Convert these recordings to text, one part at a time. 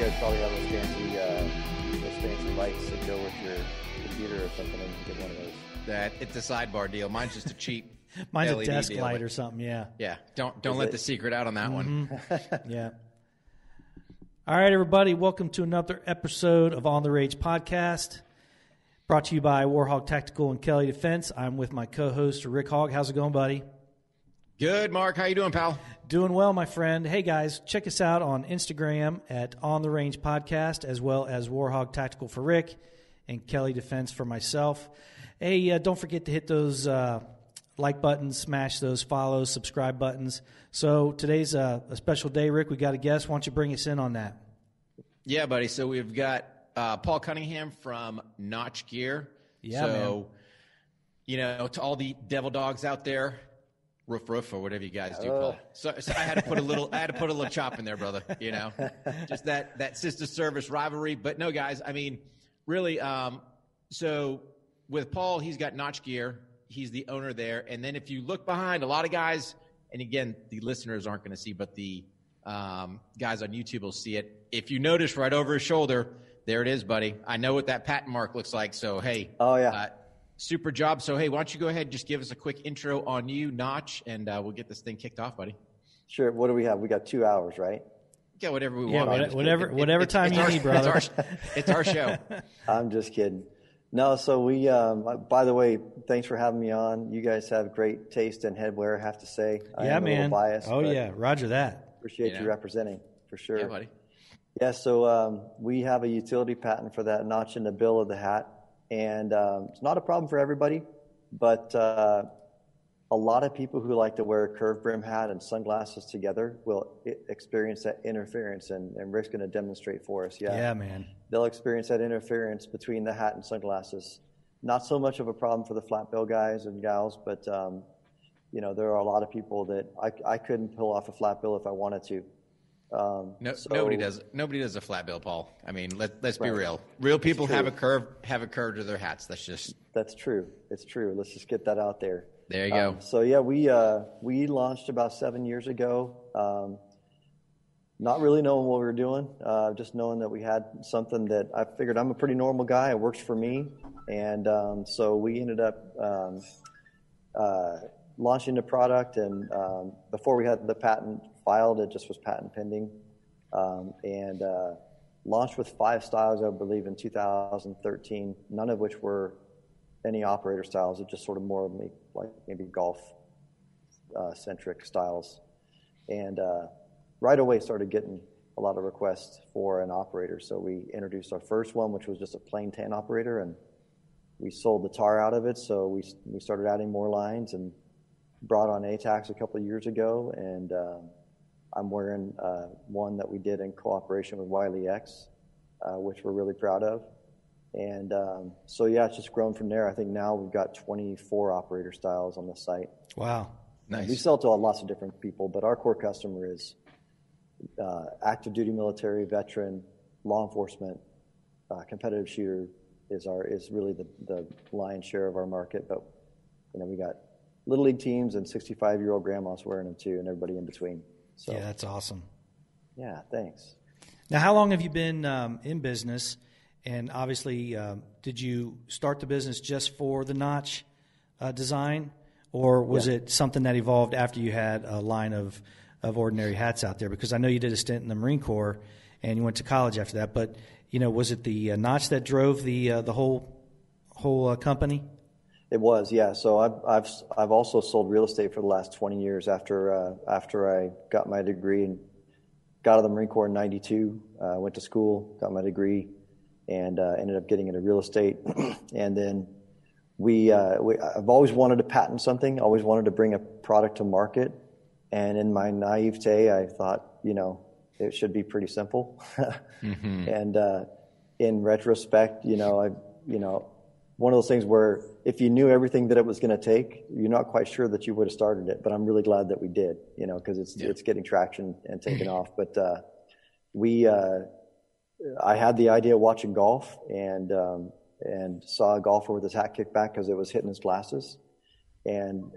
You guys probably have those fancy lights that go with your computer or something, and you get one of those. It's a sidebar deal. Mine's just a cheap. Mine's LED a desk deal, light or something. Yeah. Yeah. Don't let the secret out on that one. Yeah. All right, everybody. Welcome to another episode of On the Rage podcast, brought to you by War HOGG Tactical and Kelley Defense. I'm with my co-host Rick Hogg. How's it going, buddy? Good, Mark. How you doing, pal? Doing well, my friend. Hey, guys, check us out on Instagram at On the Range Podcast, as well as War HOGG Tactical for Rick and Kelley Defense for myself. Hey, don't forget to hit those like buttons, smash those follow, subscribe buttons. So today's a special day, Rick. We got a guest. Why don't you bring us in on that? Yeah, buddy. So we've got Paul Cunningham from Notch Gear. Yeah, man. You know, to all the devil dogs out there, roof, or whatever you guys do, Paul. So I had to put a little chop in there, brother. You know, just that sister service rivalry. But no, guys. I mean, really. So with Paul, he's got Notch Gear. He's the owner there. And then if you look behind, a lot of guys, and again, the listeners aren't going to see, but the guys on YouTube will see it. If you notice right over his shoulder, there it is, buddy. I know what that patent mark looks like. So hey. Oh yeah. Super job. So, hey, why don't you go ahead and just give us a quick intro on you, Notch, and we'll get this thing kicked off, buddy. Sure. What do we have? We got 2 hours, right? Yeah, whatever we want. Whatever time you need, brother. It's our show. I'm just kidding. No, so we, by the way, thanks for having me on. You guys have great taste in headwear, I have to say. I am man. A little biased. Oh, yeah. Roger that. Appreciate you representing, for sure. Yeah, buddy. Yeah, so we have a utility patent for that notch in the bill of the hat. And it's not a problem for everybody, but a lot of people who like to wear a curved brim hat and sunglasses together will experience that interference, and Rick's going to demonstrate for us. Yeah, man. They'll experience that interference between the hat and sunglasses. Not so much of a problem for the flat bill guys and gals, but you know, there are a lot of people that I couldn't pull off a flat bill if I wanted to. Nobody does a flat bill, Paul. I mean, let's be real. Real people have a curve to their hats. That's true. It's true. Let's just get that out there. There you go. So yeah, we launched about 7 years ago. Not really knowing what we were doing, just knowing that we had something that I figured I'm a pretty normal guy. It works for me, and so we ended up launching the product. And before we had the patent filed, it just was patent pending, and launched with 5 styles, I believe, in 2013. None of which were any operator styles. It just sort of more like maybe golf centric styles, and right away started getting a lot of requests for an operator. So we introduced our first one, which was just a plain tan operator, and we sold the tar out of it. So we started adding more lines and brought on ATACs a couple of years ago, and I'm wearing one that we did in cooperation with Wiley X, which we're really proud of. And so, yeah, it's just grown from there. I think now we've got 24 operator styles on the site. Wow. Nice. We sell to lots of different people, but our core customer is active duty military, veteran, law enforcement, competitive shooter is really the lion's share of our market. But, you know, we got little league teams and 65-year-old grandmas wearing them too, and everybody in between. So, yeah, that's awesome. Yeah, thanks. Now, how long have you been in business? And obviously, did you start the business just for the notch design, or was it something that evolved after you had a line of ordinary hats out there? Because I know you did a stint in the Marine Corps and you went to college after that. But you know, was it the notch that drove the whole company? It was, yeah. So I've also sold real estate for the last 20 years after I got my degree and got out of the Marine Corps in '92. Went to school, got my degree, and ended up getting into real estate. And then I've always wanted to patent something, always wanted to bring a product to market. And in my naivete, I thought, you know, it should be pretty simple. Mm-hmm. And in retrospect, one of those things where if you knew everything that it was going to take, you're not quite sure that you would have started it. But I'm really glad that we did, because it's getting traction and taking off. But I had the idea watching golf and saw a golfer with his hat kicked back because it was hitting his glasses, and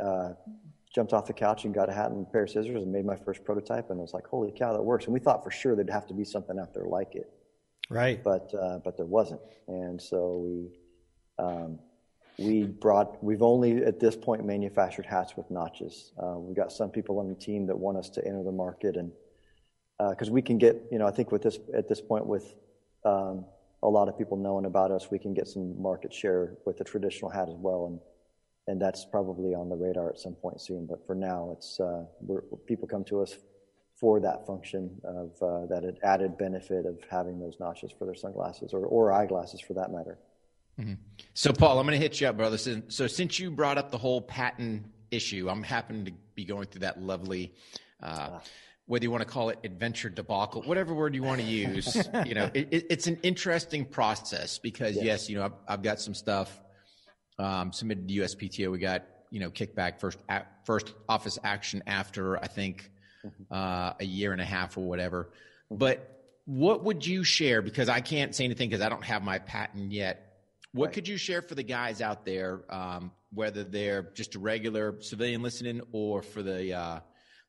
jumped off the couch and got a hat and a pair of scissors and made my first prototype. And I was like, holy cow, that works. And we thought for sure there'd have to be something out there like it. Right. But there wasn't. And so we've only at this point manufactured hats with notches. We've got some people on the team that want us to enter the market, and because we can get, I think at this point with a lot of people knowing about us, we can get some market share with the traditional hat as well, and that's probably on the radar at some point soon. But for now, it's people come to us for that function of that added benefit of having those notches for their sunglasses or eyeglasses for that matter. Mm-hmm. So, Paul, I'm going to hit you up, brother. So since you brought up the whole patent issue, I'm happen to be going through that lovely, whether you want to call it adventure debacle, whatever word you want to use, it's an interesting process because, yes, I've got some stuff submitted to USPTO. We got, kickback first office action after, I think, a year and a half or whatever. But what would you share? Because I can't say anything because I don't have my patent yet. What could you share for the guys out there, whether they're just a regular civilian listening or for the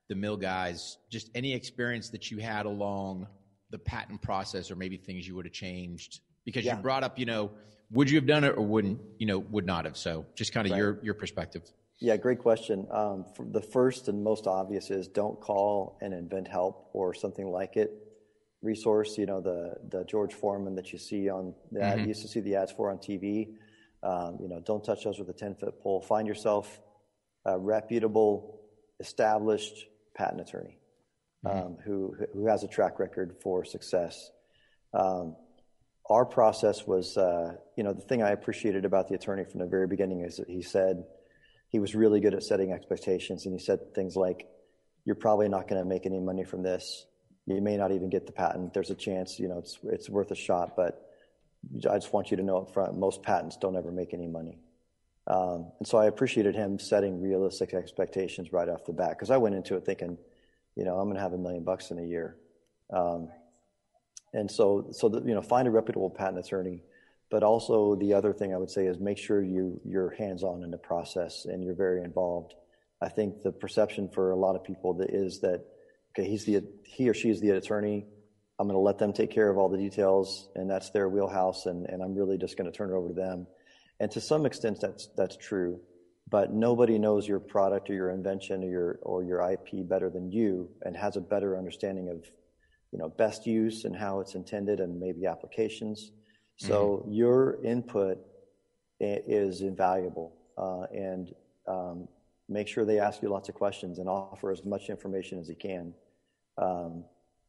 mill guys, just any experience that you had along the patent process or maybe things you would have changed? Because you brought up, would you have done it or would not have? So just kind of your perspective. Yeah, great question. The first and most obvious is don't call an Invent Help or something like it resource, the George Foreman that you see on that you used to see the ads for on TV. Don't touch those with a 10-foot pole. Find yourself a reputable, established patent attorney who has a track record for success. Our process was, the thing I appreciated about the attorney from the very beginning is that he said he was really good at setting expectations, and he said things like, "You're probably not going to make any money from this. You may not even get the patent. There's a chance, it's worth a shot, but I just want you to know up front, most patents don't ever make any money." And so I appreciated him setting realistic expectations right off the bat, because I went into it thinking, I'm going to have $1 million in a year. And so find a reputable patent attorney. But also the other thing I would say is make sure you're hands-on in the process and you're very involved. I think the perception for a lot of people is that, okay, he or she is the attorney. I'm going to let them take care of all the details, and that's their wheelhouse, and I'm really just going to turn it over to them. And to some extent, that's true. But nobody knows your product or your invention or your IP better than you, and has a better understanding of, best use and how it's intended, and maybe applications. So your input is invaluable, and make sure they ask you lots of questions and offer as much information as you can.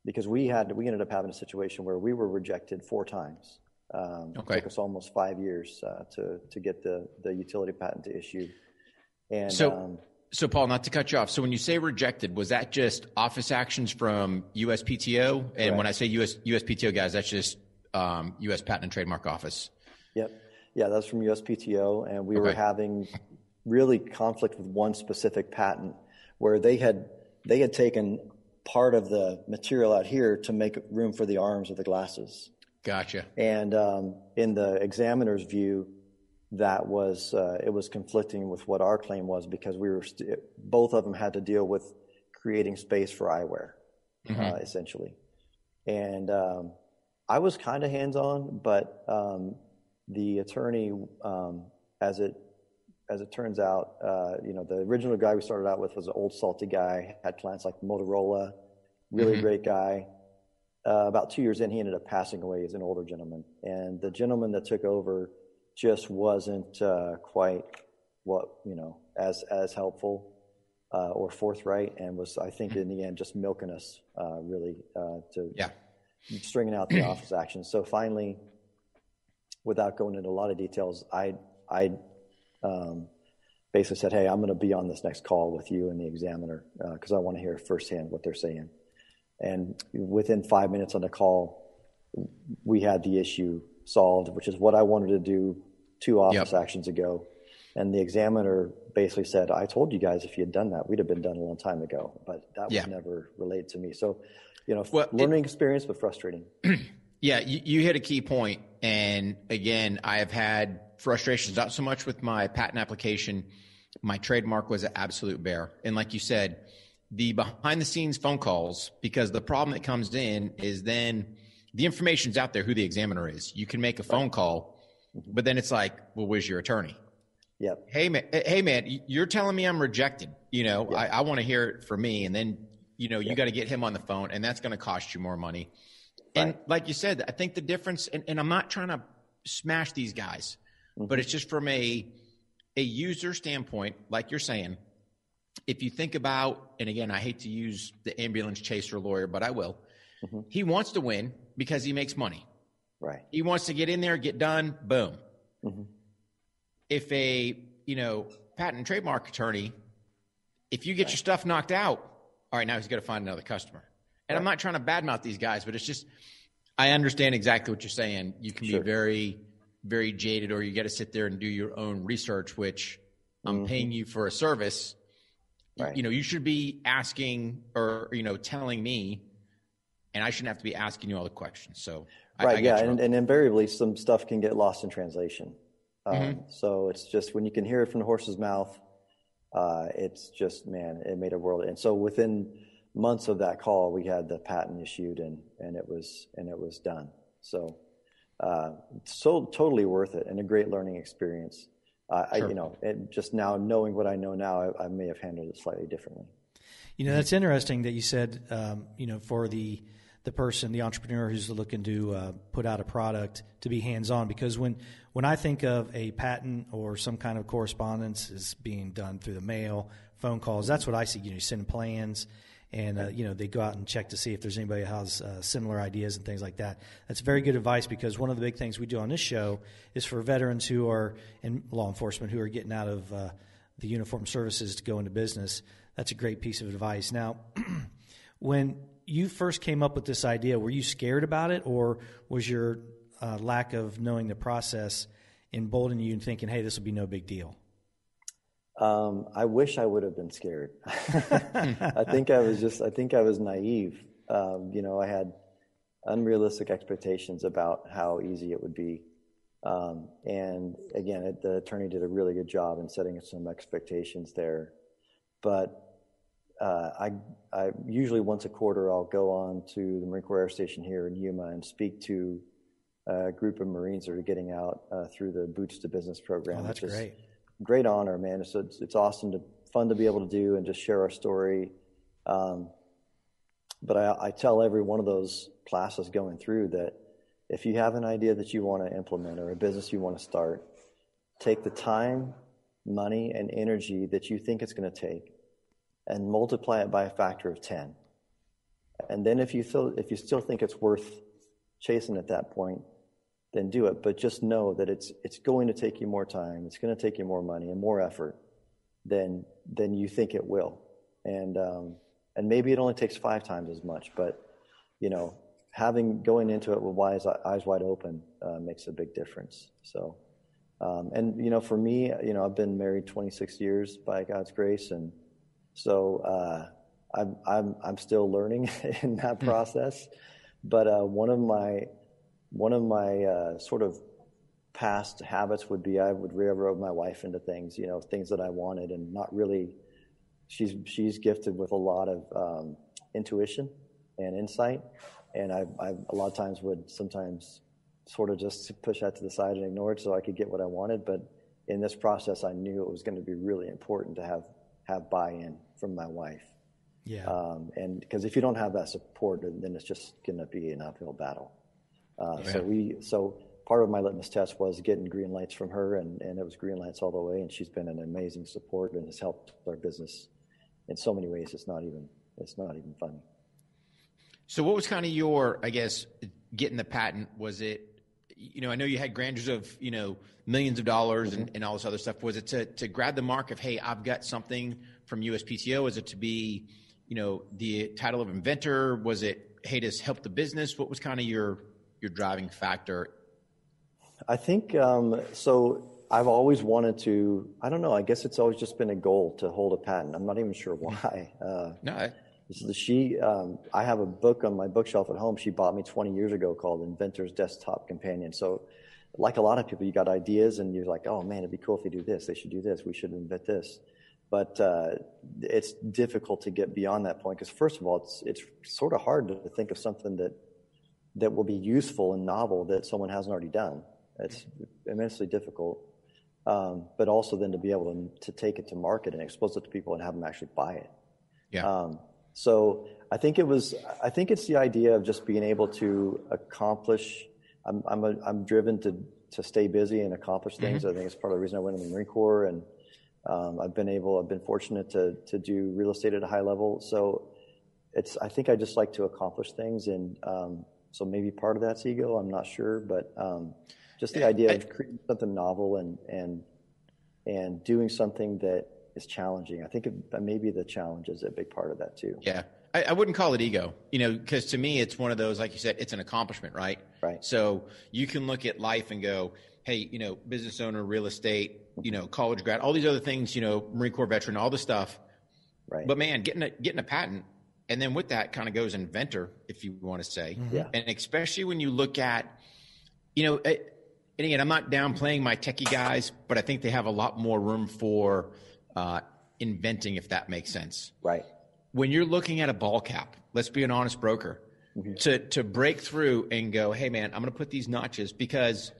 Because we ended up having a situation where we were rejected 4 times. It took us almost 5 years to get the utility patent to issue. And so Paul, not to cut you off. So when you say rejected, was that just office actions from USPTO? And when I say USPTO, guys, that's just U.S. Patent and Trademark Office. Yep. Yeah, that's from USPTO, and we were having really conflict with one specific patent where they had taken part of the material out here to make room for the arms of the glasses. Gotcha. And in the examiner's view, that was it was conflicting with what our claim was, because we were both of them had to deal with creating space for eyewear, essentially. And I was kind of hands-on, but the attorney, as it turns out, the original guy we started out with was an old salty guy, had clients like Motorola, really great guy. About 2 years in, he ended up passing away as an older gentleman. And the gentleman that took over just wasn't quite as helpful or forthright, and was, I think, in the end, just milking us really stringing out the office action. So finally, without going into a lot of details, I basically said, "Hey, I'm going to be on this next call with you and the examiner because I want to hear firsthand what they're saying." And within 5 minutes on the call, we had the issue solved, which is what I wanted to do 2 office actions ago. And the examiner basically said, I told you guys if you had done that, we'd have been done a long time ago. But that was never relayed to me. So, learning experience, but frustrating. Yeah, you hit a key point. And again, I have had frustrations, not so much with my patent application. My trademark was an absolute bear. And like you said, the behind the scenes phone calls, because the problem that comes in is then the information's out there who the examiner is. You can make a phone call, but then it's like, well, where's your attorney? Yep. Hey man, you're telling me I'm rejected. I want to hear it from me. And then, you got to get him on the phone, and that's going to cost you more money. Right. And like you said, I think the difference, and I'm not trying to smash these guys, but it's just from a user standpoint, like you're saying, if you think about, and again, I hate to use the ambulance chaser lawyer, but I will. He wants to win because he makes money. Right. He wants to get in there, get done, boom. If a, patent and trademark attorney, if you get your stuff knocked out, all right, now he's got to find another customer. And I'm not trying to badmouth these guys, but it's just, I understand exactly what you're saying. You can be very, very jaded, or you got to sit there and do your own research, which I'm paying you for a service. Right. You should be asking or, telling me, and I shouldn't have to be asking you all the questions. So, and invariably some stuff can get lost in translation. So it's just when you can hear it from the horse's mouth, it's just, man, it made a world. And so within months of that call, we had the patent issued and it was done. So, so totally worth it and a great learning experience. Just now knowing what I know now, I may have handled it slightly differently. That's interesting that you said, for the person, the entrepreneur who's looking to put out a product, to be hands-on, because when I think of a patent or some kind of correspondence is being done through the mail, phone calls, that's what I see. You send plans, and they go out and check to see if there's anybody who has similar ideas and things like that. That's very good advice, because one of the big things we do on this show is for veterans who are in law enforcement who are getting out of the uniformed services to go into business. That's a great piece of advice. Now, when you first came up with this idea, were you scared about it, or was your lack of knowing the process emboldening you and thinking, hey, this will be no big deal? I wish I would have been scared. I think I was naive. I had unrealistic expectations about how easy it would be. And again, the attorney did a really good job in setting some expectations there. But I usually once a quarter I'll go on to the Marine Corps Air Station here in Yuma and speak to a group of Marines that are getting out through the Boots to Business program. Oh, that's great. Great honor, man. It's awesome, fun to be able to do and just share our story. But I tell every one of those classes going through that if you have an idea that you want to implement or a business you want to start, take the time, money, and energy that you think it's going to take and multiply it by a factor of 10. And then if you still think it's worth chasing at that point, then do it. But just know that it's going to take you more time. It's going to take you more money and more effort than you think it will. And maybe it only takes 5 times as much. But going into it with eyes wide open makes a big difference. So, for me, I've been married 26 years by God's grace, and so I'm still learning in that process. But one of my sort of past habits would be I would railroad my wife into things, things that I wanted, and not really. She's gifted with a lot of intuition and insight, and I a lot of times would sometimes sort of just push that to the side and ignore it so I could get what I wanted. But in this process, I knew it was going to be really important to have buy-in from my wife. Yeah. And because if you don't have that support, then it's just going to be an uphill battle. So part of my litmus test was getting green lights from her, and it was green lights all the way. And she's been an amazing support and has helped our business in so many ways. It's not even funny. So what was kind of your, I guess, getting the patent? Was it, I know you had grandeurs of, millions of dollars and all this other stuff. Was it to grab the mark of, hey, I've got something from USPTO? Is it to be, the title of inventor? Was it, hey, to help the business? What was kind of your driving factor I think so. I've always wanted to. I don't know. I guess it's always just been a goal to hold a patent. I'm not even sure why. No. I have a book on my bookshelf at home. She bought me 20 years ago called Inventor's Desktop Companion. So, like a lot of people, you got ideas and you're like, oh man, it'd be cool if they do this. They should do this. We should invent this. But it's difficult to get beyond that point because, first of all, it's sort of hard to think of something that will be useful and novel that someone hasn't already done. It's immensely difficult. But also then to be able to take it to market and expose it to people and have them actually buy it. Yeah. So I think it's the idea of just being able to accomplish. I'm driven to stay busy and accomplish things. I think it's part of the reason I went in the Marine Corps, and I've been fortunate to do real estate at a high level. So I think I just like to accomplish things, and so maybe part of that's ego. I'm not sure, but just the idea of creating something novel and doing something that is challenging. I think maybe the challenge is a big part of that too. Yeah. I wouldn't call it ego, because to me, it's one of those, like you said, it's an accomplishment, right? Right. So you can look at life and go, hey, business owner, real estate, college grad, all these other things, Marine Corps veteran, all the stuff. Right. But man, getting a patent, and then with that kind of goes inventor, if you want to say. Yeah. And especially when you look at, and again, I'm not downplaying my techie guys, but I think they have a lot more room for inventing, if that makes sense. Right. When you're looking at a ball cap, let's be an honest broker, to break through and go, hey man, I'm going to put these notches, because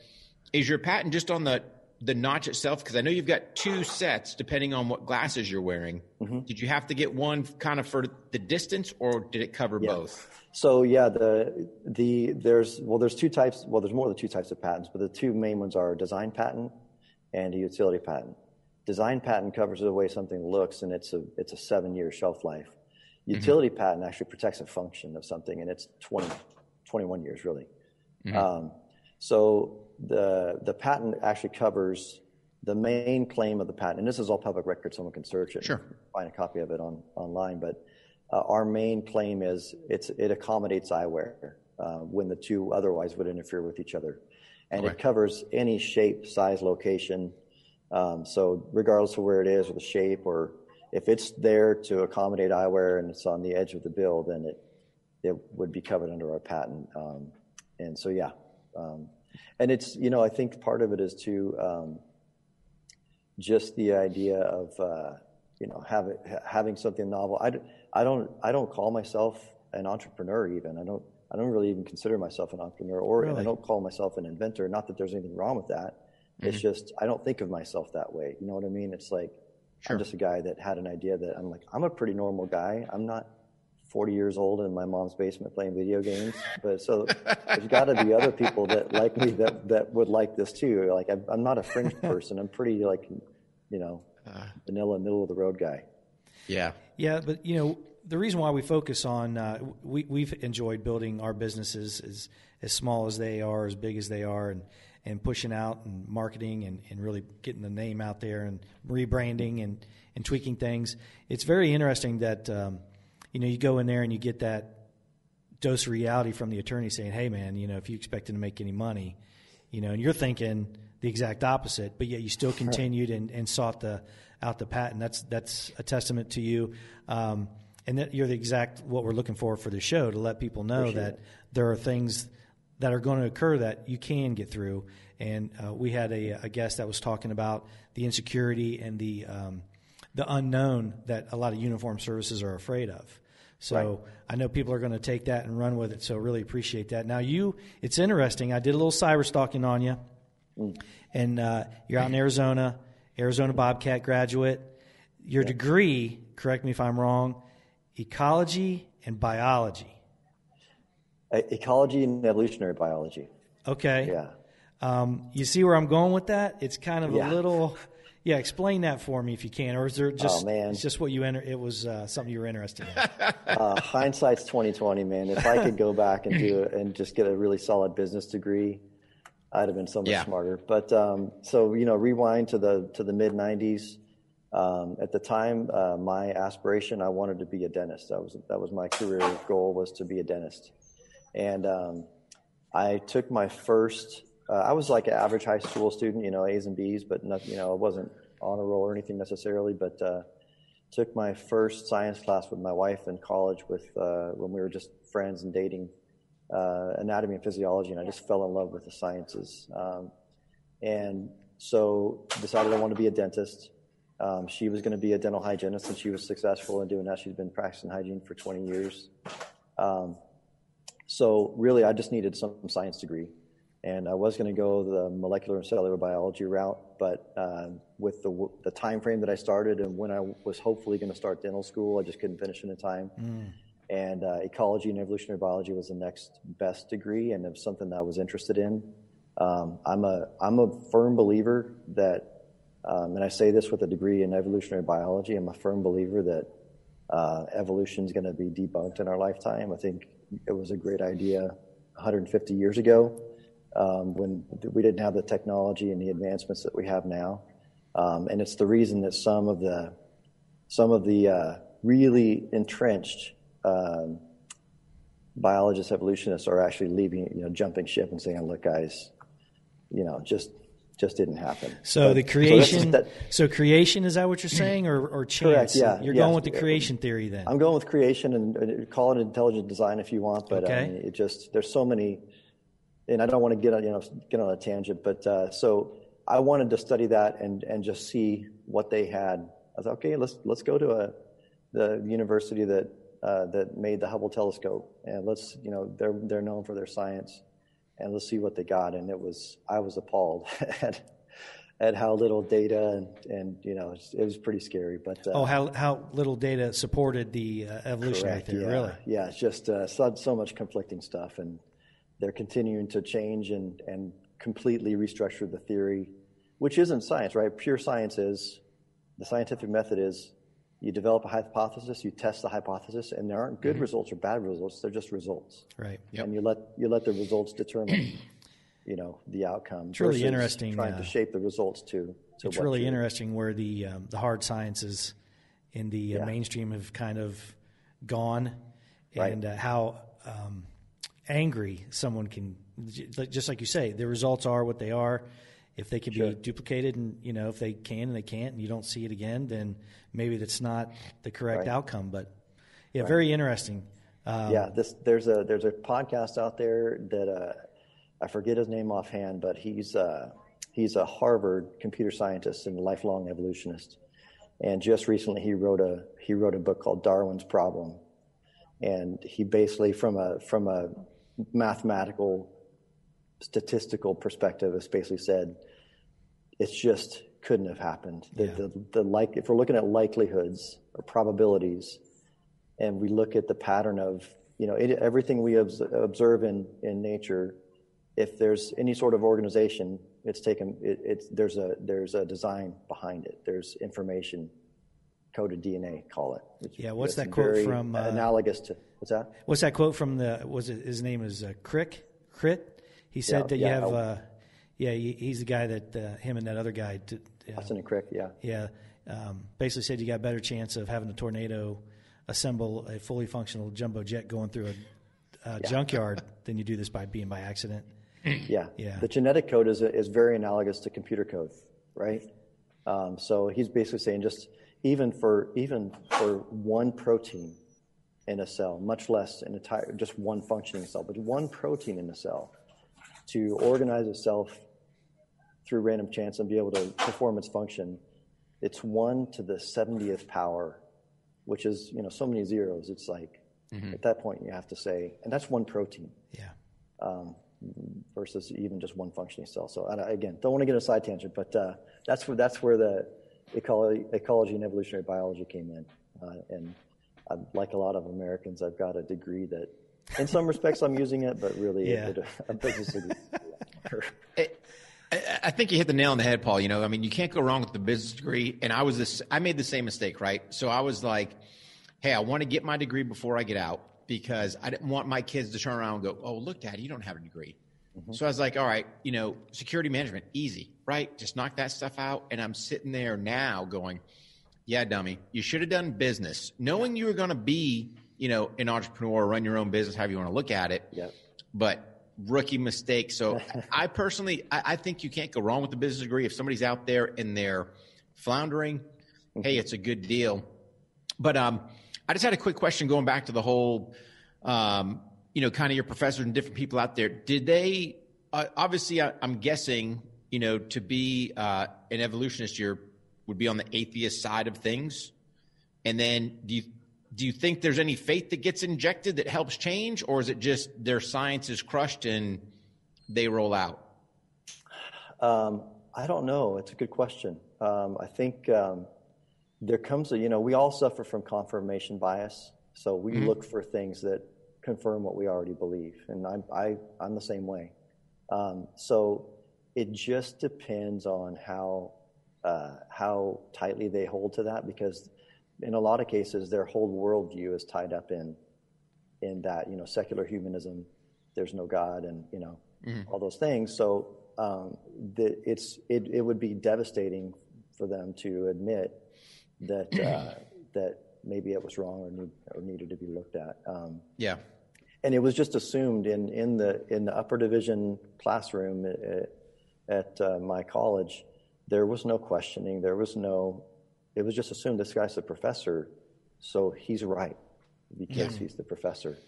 is your patent just on the notch itself? Because I know you've got two sets depending on what glasses you're wearing. Did you have to get one kind of for the distance, or did it cover both? So yeah, there's two types. Well, there's more than two types of patents, but the two main ones are a design patent and a utility patent. Design patent covers the way something looks, and it's a 7-year shelf life. Utility patent actually protects a function of something, and it's 21 years really. So the patent actually covers the main claim of the patent, and this is all public record. Someone can search it, sure, and find a copy of it online. But our main claim is it accommodates eyewear when the two otherwise would interfere with each other, and it covers any shape, size, location. So regardless of where it is or the shape, or if it's there to accommodate eyewear and it's on the edge of the bill, then it would be covered under our patent. And so, yeah. And it's, I think part of it is to just the idea of, having something novel. I don't call myself an entrepreneur even. I don't really even consider myself an entrepreneur, or I don't call myself an inventor. Not that there's anything wrong with that. It's just, I don't think of myself that way. You know what I mean? It's like, I'm just a guy that had an idea that I'm a pretty normal guy. I'm not 40 years old in my mom's basement playing video games. But so there's got to be other people that like me that would like this too. Like, I'm not a fringe person. I'm pretty vanilla, middle of the road guy. Yeah. Yeah. But the reason why we focus on, we've enjoyed building our businesses as small as they are, as big as they are, and pushing out and marketing and really getting the name out there and rebranding and tweaking things. It's very interesting that, you go in there and you get that dose of reality from the attorney saying, hey, man, if you expected to make any money, and you're thinking the exact opposite, but yet you still continued and sought out the patent. That's a testament to you. And that you're the exact what we're looking for the show, to let people know that there are things that are going to occur that you can get through. And we had a guest that was talking about the insecurity and the unknown that a lot of uniform services are afraid of. So I know people are going to take that and run with it. So really appreciate that. Now it's interesting. I did a little cyber stalking on you, and you're out in Arizona Bobcat graduate. Your degree, correct me if I'm wrong, ecology and biology. Ecology and evolutionary biology. Okay. Yeah. You see where I'm going with that? It's kind of a little. Yeah, explain that for me if you can, or is there just? Oh, man. It's just what it was something you were interested in. Hindsight's 20/20, man. If I could go back and do it and just get a really solid business degree, I'd have been so much smarter. But rewind to the mid '90s. At the time, my aspiration, I wanted to be a dentist. That was my career goal, was to be a dentist. And I took my first I was like an average high school student, A's and B's, but not, I wasn't on a roll or anything necessarily, but took my first science class with my wife in college when we were just friends and dating, anatomy and physiology, and I just fell in love with the sciences. And so decided I wanted to be a dentist. She was going to be a dental hygienist, and she was successful in doing that. She's been practicing hygiene for 20 years. So really, I just needed some science degree. And I was going to go the molecular and cellular biology route, but with the time frame that I started and when I was hopefully going to start dental school, I just couldn't finish it in time. And ecology and evolutionary biology was the next best degree, and it was something that I was interested in. I'm a firm believer that, and I say this with a degree in evolutionary biology, I'm a firm believer that evolution is going to be debunked in our lifetime. I think it was a great idea 150 years ago. When we didn't have the technology and the advancements that we have now. And it's the reason that some of the really entrenched biologists, evolutionists are actually leaving, jumping ship and saying, look, guys, just didn't happen. So the creation, so creation, is that what you're saying, or chance? Correct, yeah. You're going with the creation theory then? I'm going with creation, and call it intelligent design if you want, but okay. There's so many. And I don't want to get on a tangent, but so I wanted to study that and just see what they had. I was like, okay, let's go to the university that made the Hubble telescope, and they're known for their science, and let's see what they got. And I was appalled at how little data and it was pretty scary. But how little data supported the evolutionary theory, yeah. Really? Yeah, it's just so much conflicting stuff, and they're continuing to change and completely restructure the theory, which isn't science, right? Pure science is, the scientific method is, you develop a hypothesis, you test the hypothesis, and there aren't good results or bad results, they're just results. Right. Yep. And you let the results determine, the outcome. It's really interesting. Trying to shape the results to it's really interesting where the hard sciences in the mainstream have kind of gone, and right. How angry someone can, just like you say, the results are what they are. If they can be duplicated, and if they can and they can't, and you don't see it again, then maybe that's not the correct outcome. But very interesting. There's a podcast out there that I forget his name offhand, but he's a Harvard computer scientist and lifelong evolutionist, and just recently he wrote a book called Darwin's Problem, and he basically from a mathematical, statistical perspective, has basically said it's just couldn't have happened. If we're looking at likelihoods or probabilities, and we look at the pattern of everything we observe in nature, if there's any sort of organization, there's a design behind it. There's information, coded DNA, call it. What's that quote from? Analogous to what's that? What's that quote from his name is Crit? He said that you have. He's the guy that him and that other guy. Austin and Crick. Yeah. Basically said you got a better chance of having a tornado assemble a fully functional jumbo jet going through a junkyard than you do this by accident. Yeah. The genetic code is very analogous to computer code, right? So he's basically saying even for one protein in a cell, much less just one functioning cell, but one protein in a cell to organize itself through random chance and be able to perform its function, it's 1 to the 70th power, which is so many zeros. It's like at that point you have to say, and that's one protein. Yeah. Versus even just one functioning cell. So again, don't want to get a side tangent, but that's where the ecology and evolutionary biology came in. And like a lot of Americans, I've got a degree that, in some respects, I'm using it, but really a business degree. I think you hit the nail on the head, Paul. You can't go wrong with the business degree. And I made the same mistake, right? So I was like, hey, I want to get my degree before I get out, because I didn't want my kids to turn around and go, oh, look, Dad, you don't have a degree. Mm-hmm. So I was like, all right, security management, easy, right? Just knock that stuff out. And I'm sitting there now going, yeah, dummy, you should have done business. Knowing you were going to be, an entrepreneur, run your own business, however you want to look at it. Yep. But rookie mistake. So I personally, I think you can't go wrong with the business degree. If somebody's out there and they're floundering, hey, it's a good deal. But I just had a quick question going back to the whole, kind of your professors and different people out there. Did they, obviously I'm guessing, to be an evolutionist, you would be on the atheist side of things. And then do you think there's any faith that gets injected that helps change, or is it just their science is crushed and they roll out? I don't know. It's a good question. I think there comes we all suffer from confirmation bias. So we look for things that confirm what we already believe. And I'm the same way. So it just depends on how tightly they hold to that, because in a lot of cases, their whole worldview is tied up in that, secular humanism, there's no God, and, all those things. So it would be devastating for them to admit that that maybe it was wrong or needed to be looked at. And it was just assumed in the upper division classroom at my college. There was no questioning. It was just assumed this guy's the professor, so he's right because he's the professor.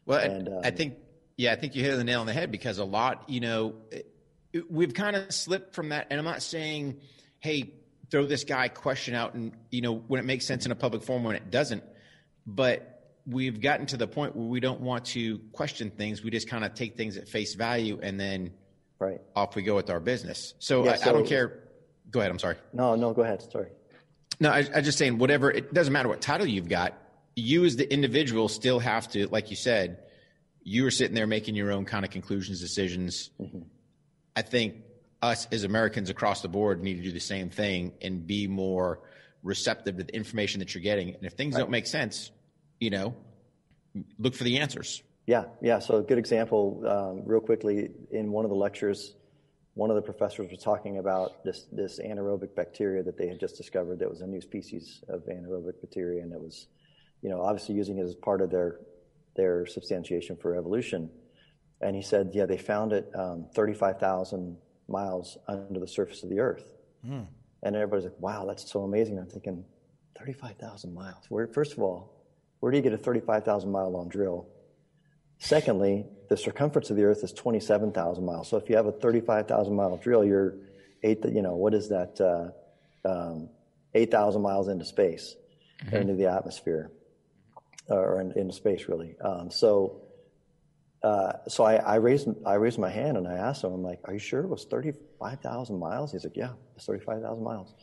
Well, and I think you hit the nail on the head, because a lot, we've kind of slipped from that. And I'm not saying, hey, throw this guy question out and, when it makes sense in a public forum, when it doesn't. But we've gotten to the point where we don't want to question things. We just kind of take things at face value and then off we go with our business. So I don't care. Go ahead. I'm sorry. No, go ahead. Sorry. No, I just saying, whatever, it doesn't matter what title you've got. You as the individual still have to, like you said, you are sitting there making your own kind of conclusions, decisions. Mm-hmm. I think us as Americans across the board need to do the same thing and be more receptive to the information that you're getting. And if things don't make sense, look for the answers. Yeah. So a good example, real quickly, in one of the lectures, one of the professors was talking about this anaerobic bacteria that they had just discovered. That was a new species of anaerobic bacteria, and it was, obviously using it as part of their substantiation for evolution. And he said, they found it 35,000 miles under the surface of the Earth. And everybody's like, wow, that's so amazing. I'm thinking, 35,000 miles. First of all, where do you get a 35,000 mile long drill? Secondly, the circumference of the Earth is 27,000 miles. So if you have a 35,000 mile drill, you're 8,000 miles into space, into the atmosphere, or into space, really. So I raised my hand and I asked him, I'm like, are you sure it was 35,000 miles? He's like, yeah, it's 35,000 miles.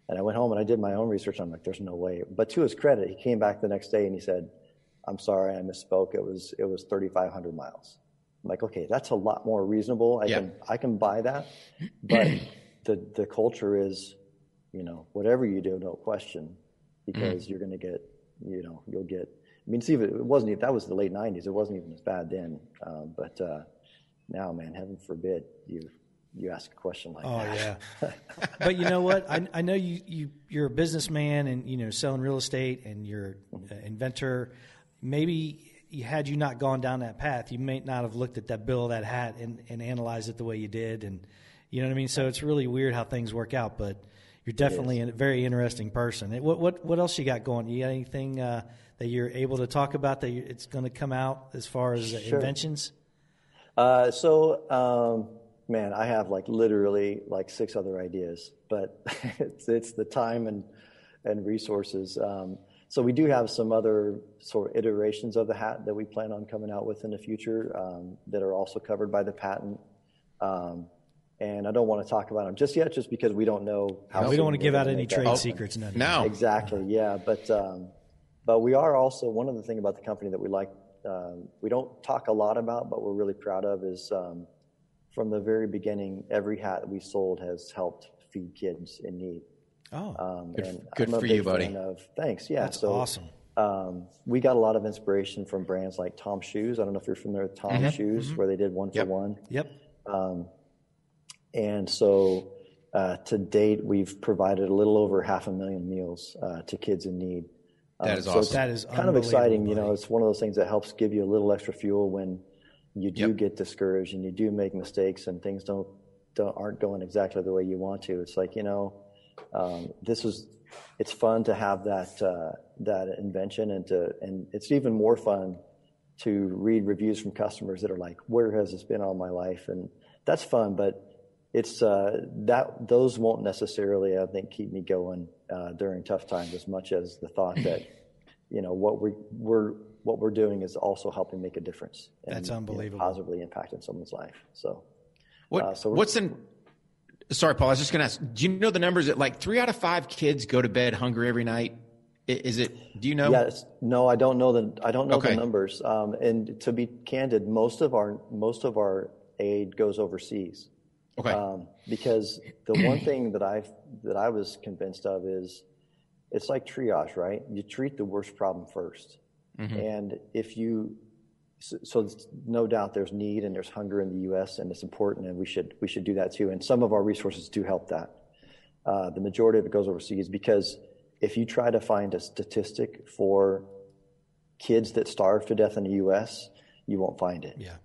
And I went home and I did my own research. I'm like, there's no way. But to his credit, he came back the next day and he said, I'm sorry, I misspoke. It was 3,500 miles. I'm like, okay, that's a lot more reasonable. I can buy that. But the culture is, whatever you do, don't question, because you're going to get, you'll get. I mean, see, that was the late 90s. It wasn't even as bad then. But now, man, heaven forbid you ask a question like that. Oh, yeah. But you know what? I know you're a businessman and, selling real estate, and you're an inventor. Maybe had you not gone down that path, you may not have looked at that bill of that hat and analyzed it the way you did. And you know what I mean? So it's really weird how things work out, but you're definitely a very interesting person. What else you got going? You got anything that you're able to talk about that it's going to come out as far as inventions? Man, I have literally 6 other ideas, but it's the time and resources. So we do have some other sort of iterations of the hat that we plan on coming out with in the future that are also covered by the patent. And I don't want to talk about them just yet, just because we don't know how. We don't want to give out any trade secrets. No. Exactly. Yeah. But we are also, one of the things about the company that we like, we don't talk a lot about, but we're really proud of, is from the very beginning, every hat that we sold has helped feed kids in need. Oh, good for you, buddy. Thanks. Yeah. That's awesome. We got a lot of inspiration from brands like Tom Shoes. I don't know if you're familiar with Tom Shoes, where they did 1 for 1. Yep. And so to date, we've provided a little over 500,000 meals to kids in need. That is awesome. That is kind of exciting. Buddy. It's one of those things that helps give you a little extra fuel when you do get discouraged and you do make mistakes and things aren't going exactly the way you want to. It's like, it's fun to have that invention and it's even more fun to read reviews from customers that are like, where has this been all my life? And that's fun, but it's those won't necessarily, I think, keep me going during tough times as much as the thought that, what we're doing is also helping make a difference. That's unbelievable. Positively impacting someone's life. So, sorry, Paul, I was just going to ask, do you know the numbers that like 3 out of 5 kids go to bed hungry every night? Is it, do you know? Yes. No, I don't know the numbers. And to be candid, most of our aid goes overseas. Okay. Because the one thing that I was convinced of is it's like triage, right? You treat the worst problem first. Mm-hmm. And so no doubt there's need and there's hunger in the U.S. and it's important and we should do that too. And some of our resources do help that. The majority of it goes overseas because if you try to find a statistic for kids that starve to death in the U.S., you won't find it. Yeah.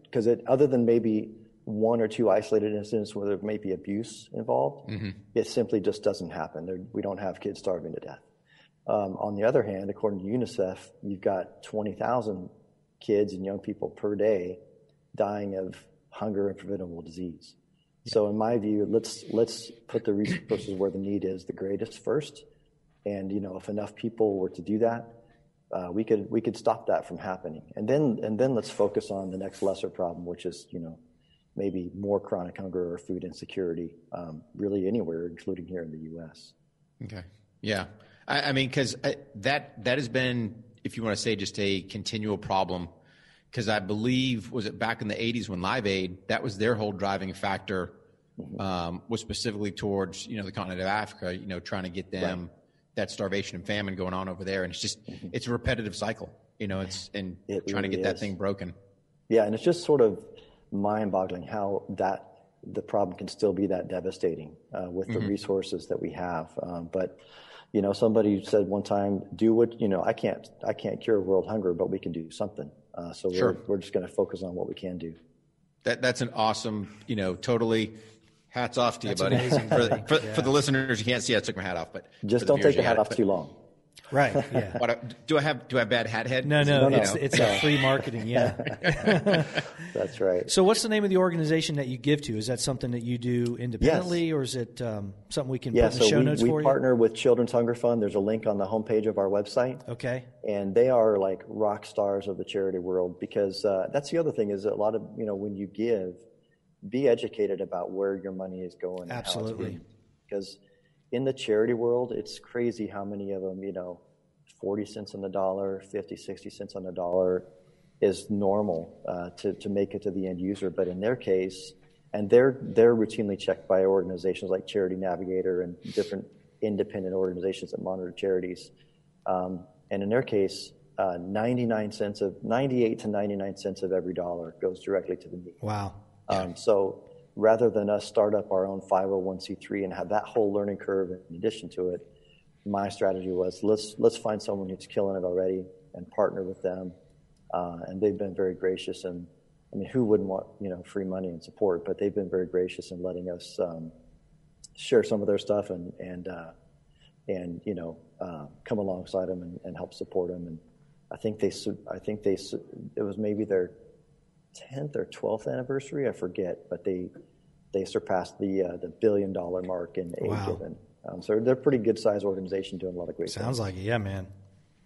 Because other than maybe 1 or 2 isolated incidents where there may be abuse involved, mm-hmm. it simply just doesn't happen. We don't have kids starving to death. On the other hand, according to UNICEF, you've got 20,000 kids and young people per day dying of hunger and preventable disease. Yeah. So in my view, let's put the resources where the need is the greatest first. And, if enough people were to do that, we could stop that from happening. And then let's focus on the next lesser problem, which is, maybe more chronic hunger or food insecurity, really anywhere, including here in the U.S. Okay. Yeah. I mean, because that has been, if you want to say, just a continual problem. Because I believe, was it back in the 80s when Live Aid, that was their whole driving factor, mm-hmm. Was specifically towards, the continent of Africa, trying to get them that starvation and famine going on over there. And it's just, mm-hmm. it's a repetitive cycle, it trying really to get that thing broken. Yeah. And it's just sort of mind-boggling how the problem can still be that devastating with the mm-hmm. resources that we have. But somebody said one time, do what I can't cure world hunger, but we can do something. So sure. we're just going to focus on what we can do. That's an awesome, totally. Hats off to you, buddy. Amazing, for the listeners, you can't see I took my hat off, but just don't take the hat off too long. Right. Yeah. Do I have bad hat head? No. It's a free marketing. Yeah. That's right. So, what's the name of the organization that you give to? Is that something that you do independently, yes. or is it something we can put in the show notes for you? We partner with Children's Hunger Fund. There's a link on the homepage of our website. Okay. And they are like rock stars of the charity world because that's the other thing is a lot of when you give, be educated about where your money is going. Absolutely. Because in the charity world, it's crazy how many of them, 40 cents on the dollar, 50, 60 cents on the dollar is normal to make it to the end user. But in their case, and they're routinely checked by organizations like Charity Navigator and different independent organizations that monitor charities. And in their case, 98 to 99 cents of every dollar goes directly to the need. Wow. So rather than us start up our own 501c3 and have that whole learning curve in addition to it, my strategy was let's find someone who's killing it already and partner with them. And they've been very gracious. And I mean, who wouldn't want free money and support? But they've been very gracious in letting us share some of their stuff and come alongside them and help support them. And I think it was maybe their 10th or 12th anniversary, I forget, but they surpassed the $1 billion mark in aid given. So they're a pretty good sized organization doing a lot of great things. Sounds like it, yeah, man.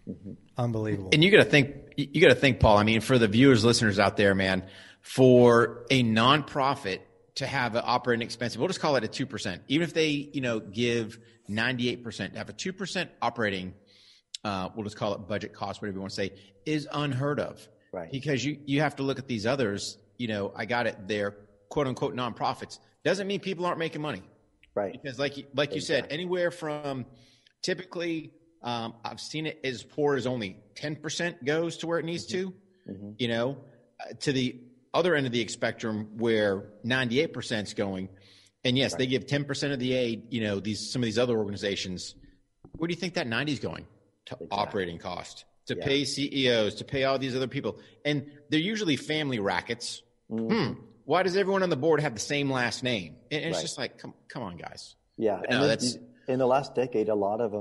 Mm-hmm. Unbelievable. And you got to think, Paul. I mean, for the viewers, listeners out there, man, for a nonprofit to have an operating expense, we'll just call it a 2%. Even if they, give 98%, to have a 2% operating, we'll just call it budget cost, whatever you want to say, is unheard of. Right. Because you have to look at these others, I got it, they're quote unquote nonprofits. Doesn't mean people aren't making money. Right. Because like you said, anywhere from typically, I've seen it as poor as only 10% goes to where it needs to, to the other end of the spectrum where 98% is going. And yes, they give 10% of the aid, some of these other organizations. Where do you think that 90 is going to operating cost? to pay CEOs, to pay all these other people. And they're usually family rackets. Why does everyone on the board have the same last name? And it's just like, come on, guys. Yeah. And that's in the last decade, a lot of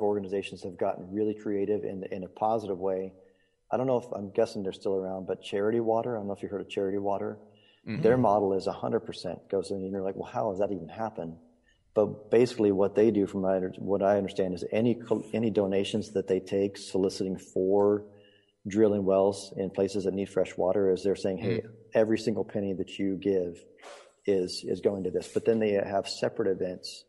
organizations have gotten really creative in a positive way. I don't know if, I'm guessing they're still around, but Charity Water, I don't know if you heard of Charity Water. Their model is 100% goes in, and you're like, well, how does that even happen? But basically what they do, from what I understand, is any donations that they take soliciting for drilling wells in places that need fresh water, is they're saying, hey, every single penny that you give is going to this. But then they have separate events,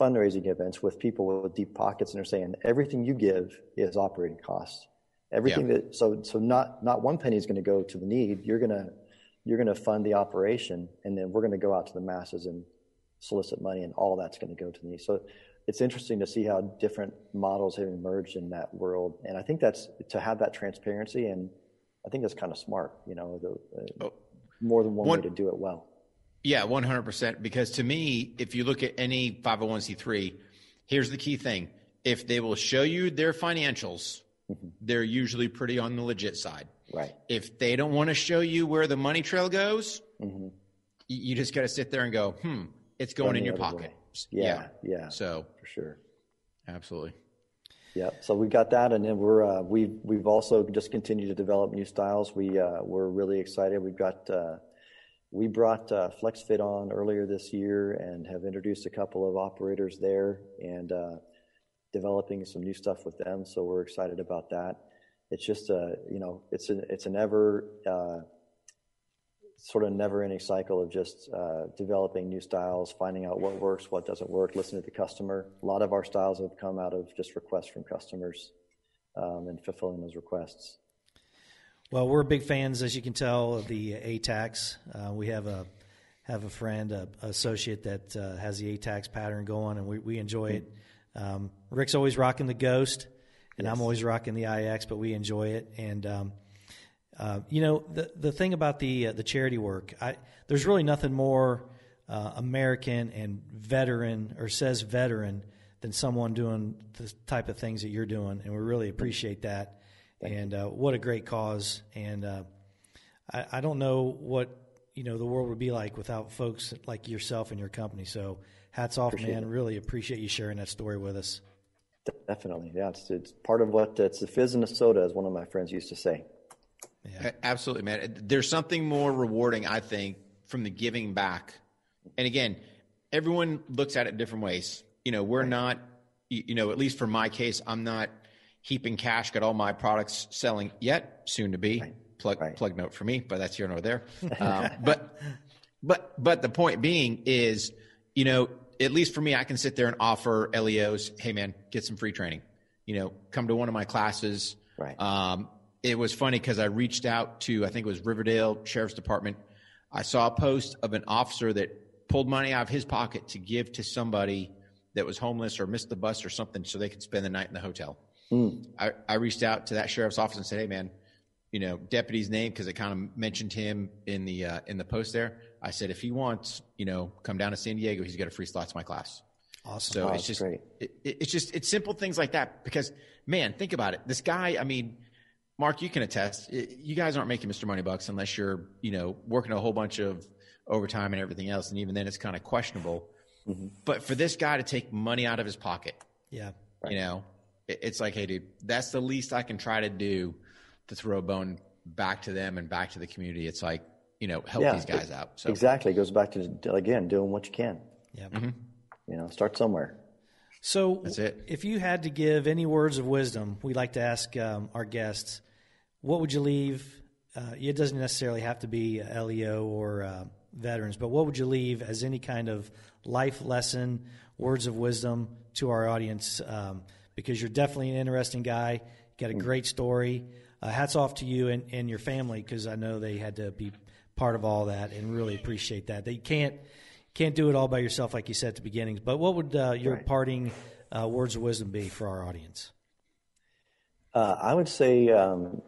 fundraising events with people with deep pockets, and they're saying everything you give is operating costs. Everything that so not one penny is going to go to the need. You're going to fund the operation, and then we're going to go out to the masses and solicit money, and all that's going to go to the need. So it's interesting to see how different models have emerged in that world, and I think that's to have that transparency, and I think that's kind of smart. More than one way to do it well. Yeah, 100%. Because to me, if you look at any 501c3, here's the key thing: if they will show you their financials, they're usually pretty on the legit side. Right. If they don't want to show you where the money trail goes, you just got to sit there and go, it's going in your pocket. Yeah. So for sure. Absolutely. Yeah. So we got that, and then we've also just continued to develop new styles. We're really excited. We brought FlexFit on earlier this year and have introduced a couple of operators there, and developing some new stuff with them. So we're excited about that. It's just it's a never-ending cycle of just developing new styles, finding out what works, what doesn't work, listening to the customer. A lot of our styles have come out of just requests from customers, and fulfilling those requests. Well, we're big fans, as you can tell, of the ATACs. We have a friend, an associate that has the ATACs pattern going, and we enjoy it. Rick's always rocking the Ghost, and I'm always rocking the IX, but we enjoy it. And the thing about the charity work, there's really nothing more American and veteran, or says veteran, than someone doing the type of things that you're doing, and we really appreciate that. And what a great cause. And I don't know what the world would be like without folks like yourself and your company. So hats off, man. Really appreciate you sharing that story with us. Definitely. Yeah, it's part of it's the fizz in the soda, as one of my friends used to say. Yeah. Absolutely, man. There's something more rewarding, I think, from the giving back. And again, everyone looks at it different ways. We're not, at least for my case, I'm not heaping cash, got all my products selling yet, soon to be. Plug note for me, but that's here nor there. But the point being is, at least for me, I can sit there and offer LEOs, hey man, get some free training. Come to one of my classes. Right. It was funny because I reached out to, I think it was Riverdale Sheriff's Department. I saw a post of an officer that pulled money out of his pocket to give to somebody that was homeless or missed the bus or something so they could spend the night in the hotel. I reached out to that sheriff's office and said, hey man, deputy's name, because it kind of mentioned him in the post there. I said, if he wants, come down to San Diego, he's got a free slot to my class. Awesome. So it's just great. It's simple things like that, because man, think about it. This guy, I mean, Mark, you can attest, you guys aren't making Mr. Moneybucks unless you're, working a whole bunch of overtime and everything else. And even then it's kind of questionable. But for this guy to take money out of his pocket, it's like, hey dude, that's the least I can try to do to throw a bone back to them and back to the community. It's like, help these guys out. So exactly. It goes back to, again, doing what you can. Yeah. Start somewhere. So that's it. If you had to give any words of wisdom, we like to ask our guests, what would you leave? It doesn't necessarily have to be LEO or veterans, but what would you leave as any kind of life lesson, words of wisdom to our audience? Because you're definitely an interesting guy. You got a great story. Hats off to you and your family, because I know they had to be part of all that, and really appreciate that. They can't do it all by yourself, like you said at the beginning. But what would your parting words of wisdom be for our audience? I would say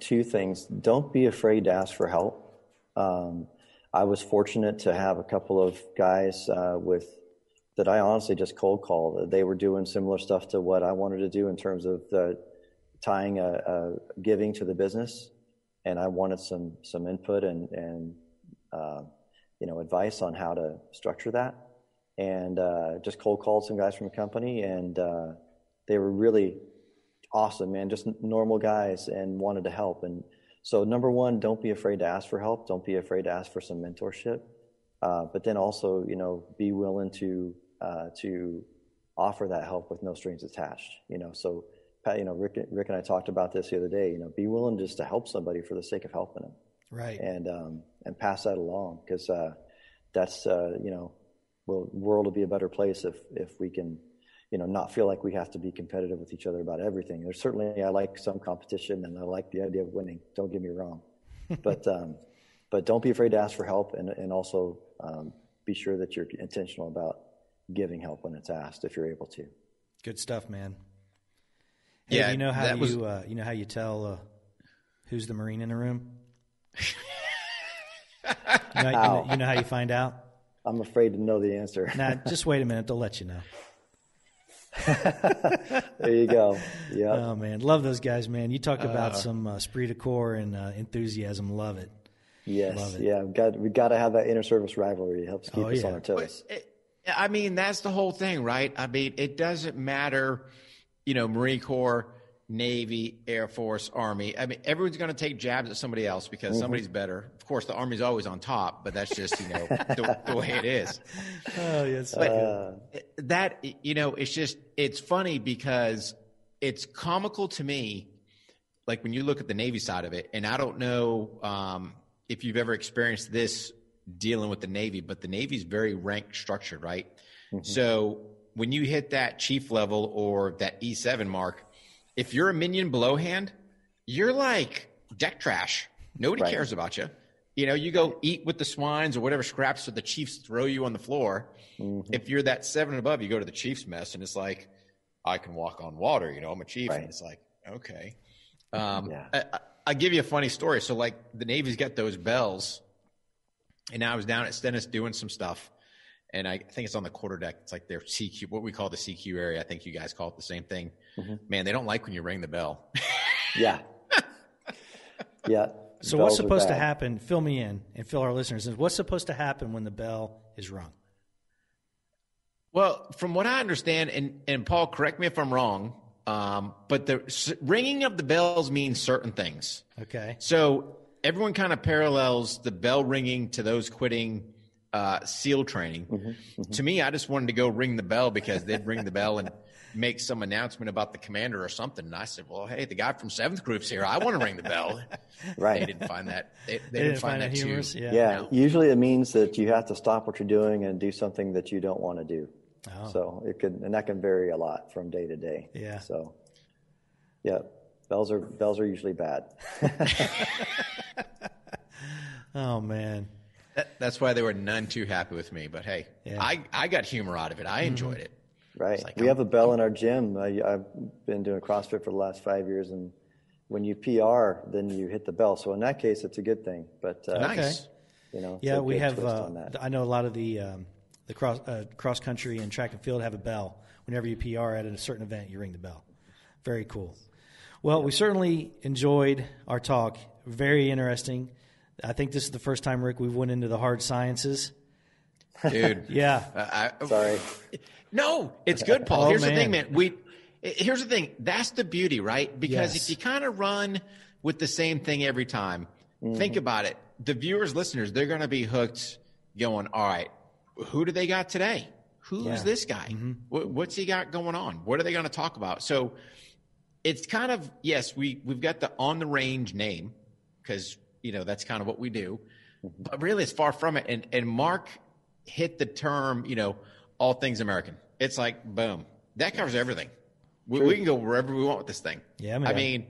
two things. Don't be afraid to ask for help. I was fortunate to have a couple of guys that I honestly just cold called. They were doing similar stuff to what I wanted to do in terms of tying a giving to the business, and I wanted some input and advice on how to structure that, and just cold called some guys from the company, and they were really awesome, man, just normal guys, and wanted to help. And so number one, don't be afraid to ask for help. Don't be afraid to ask for some mentorship, but then also be willing to offer that help with no strings attached. So Pat, Rick and I talked about this the other day. Be willing just to help somebody for the sake of helping them, right? And pass that along, because that's the world will be a better place if we can not feel like we have to be competitive with each other about everything. There's certainly, I like some competition, and I like the idea of winning. Don't get me wrong, but don't be afraid to ask for help, and also be sure that you're intentional about giving help when it's asked, if you're able to. Good stuff, man. Hey, Yeah, you know how you tell who's the Marine in the room? you know how you find out? I'm afraid to know the answer. Nah, just wait a minute. They'll let you know. There you go. Yeah. Oh man, love those guys, man. You talk about some esprit de corps and enthusiasm. Love it. Yes. Love it. Yeah. We got to have that inter-service rivalry. It helps keep us on our toes. That's the whole thing, right? It doesn't matter, Marine Corps, Navy, Air Force, Army. Everyone's going to take jabs at somebody else because somebody's better. Of course, the Army's always on top, but that's just, the way it is. Oh, yes. That, it's funny because it's comical to me, like when you look at the Navy side of it, and I don't know if you've ever experienced this dealing with the Navy, but the Navy's very rank structured, right? Mm-hmm. So when you hit that chief level or that E7 mark, if you're a minion below hand, you're like deck trash. Nobody cares about you. You go eat with the swines or whatever scraps that the chiefs throw you on the floor. Mm-hmm. If you're that 7 and above, you go to the chief's mess, and it's like, I can walk on water. I'm a chief. Right. And it's like, okay. I'll give you a funny story. So like the Navy's got those bells, and I was down at Stennis doing some stuff, and I think it's on the quarterdeck. It's like their CQ, what we call the CQ area. I think you guys call it the same thing. Mm-hmm. Man, they don't like when you ring the bell. Yeah. Yeah. So what's supposed to happen? Fill me in and fill our listeners in. What's supposed to happen when the bell is rung? Well, from what I understand, and Paul, correct me if I'm wrong, but the ringing of the bells means certain things. Okay. So everyone kind of parallels the bell ringing to those quitting SEAL training. Mm-hmm, mm-hmm. To me, I just wanted to go ring the bell because they'd ring the bell and make some announcement about the commander or something. And I said, well, hey, the guy from 7th Group's here. I want to ring the bell. Right. They didn't find that. They didn't find that humorous. too. Yeah. Usually it means that you have to stop what you're doing and do something that you don't want to do. Oh. So that can vary a lot from day to day. Yeah. So, yeah, bells are usually bad. Oh man. That's why they were none too happy with me. But hey, I got humor out of it. I enjoyed it. Right. Like, we have a bell in our gym. I've been doing CrossFit for the last 5 years, and when you PR, then you hit the bell. So in that case, it's a good thing. But nice. Yeah, we have. I know a lot of the cross country and track and field have a bell. Whenever you PR at a certain event, you ring the bell. Very cool. Well, we certainly enjoyed our talk. Very interesting. I think this is the first time, Rick, we've went into the hard sciences. Dude. Yeah. Sorry. No, it's good, Paul. Here's the thing, man. Here's the thing. That's the beauty, right? Because if you kind of run with the same thing every time, think about it. The viewers, listeners, they're going to be hooked going, all right, who do they got today? Who's this guy? Mm-hmm. What's he got going on? What are they going to talk about? So it's kind of, yes, we've got the on the range name because, that's kind of what we do. Mm-hmm. But really it's far from it. And Mark hit the term, all things American. It's like, boom, that covers everything. We can go wherever we want with this thing. Yeah, man.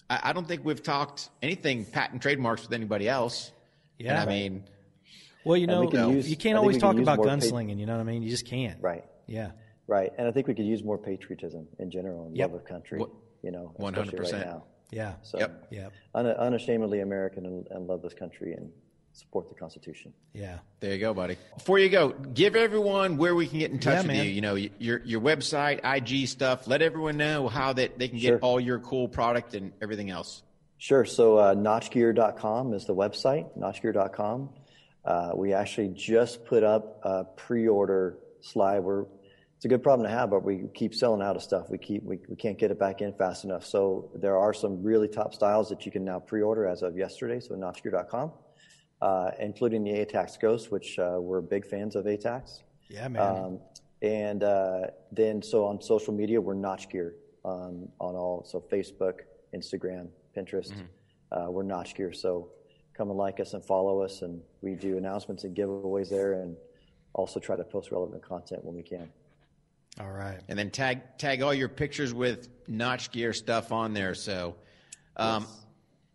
I don't think we've talked anything patent trademarks with anybody else. Yeah. And well, you can't always talk about gunslinging, you know what I mean? You just can't. Right. Yeah. Right. And I think we could use more patriotism in general and love of country, 100%. Right now. Yeah. So, yep. unashamedly American and love this country. And support the Constitution. Yeah. There you go, buddy. Before you go, give everyone where we can get in touch with you. You know, your website, IG stuff. Let everyone know how that they can get all your cool product and everything else. Sure. So notchgear.com is the website, notchgear.com. We actually just put up a pre-order slide. It's a good problem to have, but we keep selling out of stuff. We can't get it back in fast enough. So there are some really top styles that you can now pre-order as of yesterday. So notchgear.com, including the ATAX Ghost, which we're big fans of ATAX. Yeah, man. And then so on social media, we're Notch Gear on all. So Facebook, Instagram, Pinterest, we're Notch Gear. So come and like us and follow us, and we do announcements and giveaways there, and also try to post relevant content when we can. All right. And then tag all your pictures with Notch Gear stuff on there. So,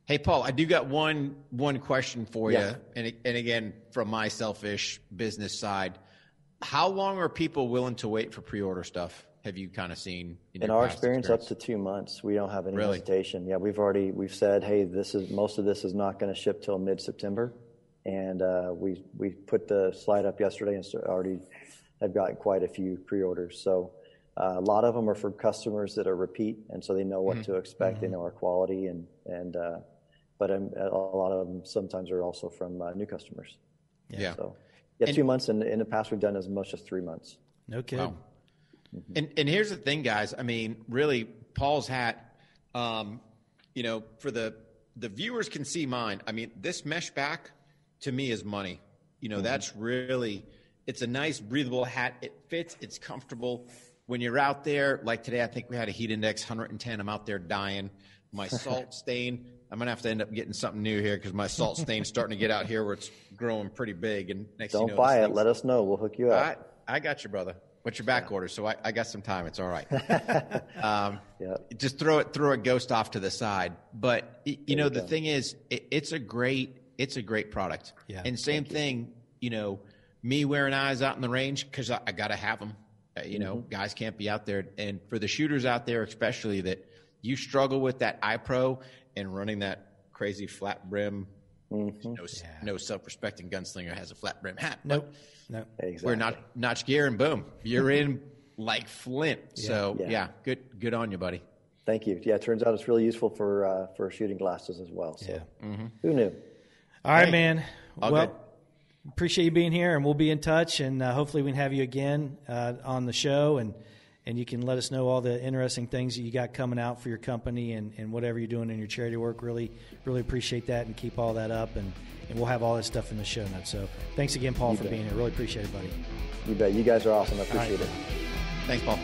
hey, Paul, I do got one question for you. And again, from my selfish business side, how long are people willing to wait for pre-order stuff? Have you kind of seen in our experience up to 2 months? We don't have any hesitation. Yeah, we've said, hey, most of this is not going to ship till mid-September, and we put the slide up yesterday and already have gotten quite a few pre-orders. So a lot of them are for customers that are repeat, and so they know what to expect. They know our quality, but a lot of them sometimes are also from new customers. Yeah. So 2 months, and in the past we've done as much as 3 months. No kidding. Wow. And here's the thing, guys. I mean, really, Paul's hat, you know, for the viewers can see mine. I mean, this mesh back to me is money. You know, that's really, it's a nice breathable hat. It fits. It's comfortable. When you're out there, like today, I think we had a heat index 110. I'm out there dying. My salt stain, I'm going to have to end up getting something new here because my salt stain's starting to get out here where it's growing pretty big. And next Don't buy it. Let us know. We'll hook you up. I got you, brother. What's your back order? So I got some time. It's all right. Just throw a ghost off to the side. But you know, the thing is, it's a great product. Yeah. And same thing, you know, me wearing eyes out in the range because I got to have them. You know, guys can't be out there. And for the shooters out there, especially that you struggle with that eye pro and running that crazy flat brim. No self-respecting gunslinger has a flat brim hat. No, exactly. We're Notch Gear, and boom, you're in like Flint. So good on you, buddy. Thank you. Yeah, it turns out it's really useful for shooting glasses as well. So who knew? All right, man. Well, good. Appreciate you being here, and we'll be in touch, and hopefully we can have you again on the show, and you can let us know all the interesting things that you got coming out for your company and whatever you're doing in your charity work. Really, really appreciate that, and keep all that up, and we'll have all that stuff in the show notes. So thanks again, Paul, for being here. Really appreciate it, buddy. You bet. You guys are awesome. I appreciate it. Thanks, Paul.